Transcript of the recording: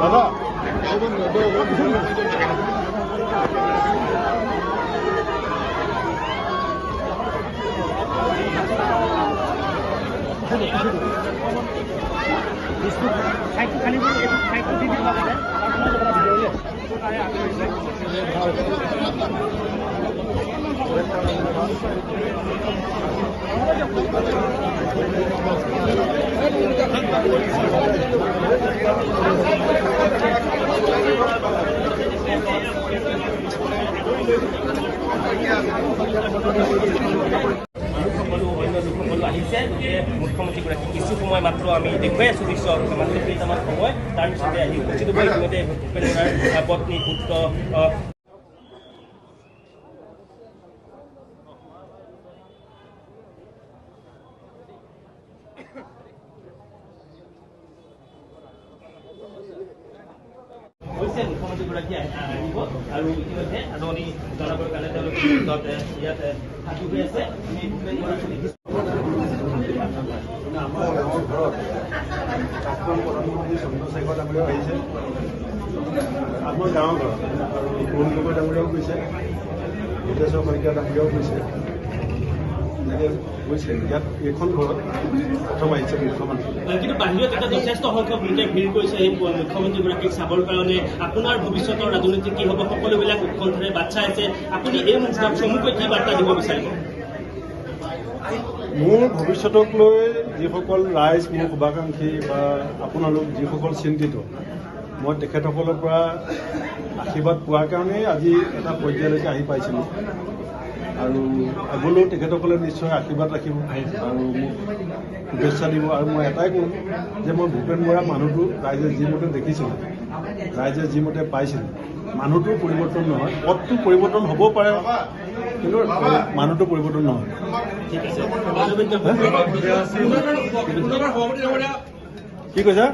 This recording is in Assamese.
দাদা খালি মুখ্যমন্ত্ৰীগৰাকী কিছু সময় মাত্ৰ আমি দেখুৱাই আছোঁ দৃশ্য মাত্ৰ কেইটামান সময় তাৰপিছতে আহি উপস্থিত হ'ব ইতিমধ্যে ভূপেন বৰাৰ পত্নী পুত্ৰ হৈছে মুখ্যমন্ত্ৰীগৰাকী আহিব আৰু ইতিমধ্যে আদৰণি জনাবৰ কাৰণে তেওঁলোকে ইয়াত সাজু হৈ আছে আমি ভূপেন বৰাক দেখিছোঁ আমাৰ গাঁৱৰ ঘৰত প্ৰাক্তন প্ৰধানমন্ত্ৰী চন্দ্ৰশেখৰ ডাঙৰীয়াও আহিছে আমাৰ গাঁৱৰ ঘৰত আৰু তৰুণ গগৈ ডাঙৰীয়াও গৈছে ভূপেশ্বৰ শইকীয়া ডাঙৰীয়াও গৈছে এনেকৈ গৈছে ইয়াত এইখন ঘৰত প্ৰথম আহিছে মুখ্যমন্ত্ৰী কিন্তু বাহিৰত এটা যথেষ্ট সংখ্যক লোকে ভিৰ কৰিছে এই মুখ্যমন্ত্ৰীগৰাকীক চাবৰ কাৰণে আপোনাৰ ভৱিষ্যতৰ ৰাজনীতি কি হ'ব সকলোবিলাক উৎকণ্ঠাৰে বাট চাই আছে আপুনি এই মুহূৰ্তত চমুকৈ কি বাৰ্তা দিব বিচাৰিব মোৰ ভৱিষ্যতক লৈ যিসকল ৰাইজ মোৰ শুভাকাংক্ষী বা আপোনালোক যিসকল চিন্তিত মই তেখেতসকলৰ পৰা আশীৰ্বাদ পোৱাৰ কাৰণেই আজি এটা পৰ্যায়লৈকে আহি পাইছিলোঁ আৰু আগলৈও তেখেতসকলে নিশ্চয় আশীৰ্বাদ ৰাখিব আৰু মোক শুভেচ্ছা দিব আৰু মই এটাই ক'ম যে মই ভূপেন বৰা মানুহটো ৰাইজে যিমতে দেখিছিল ৰাইজে যিমতে পাইছিল মানুহটোৰ পৰিৱৰ্তন নহয় পথটো পৰিৱৰ্তন হ'ব পাৰে কিন্তু মানুহটো পৰিৱৰ্তন নহয় কি কৈছা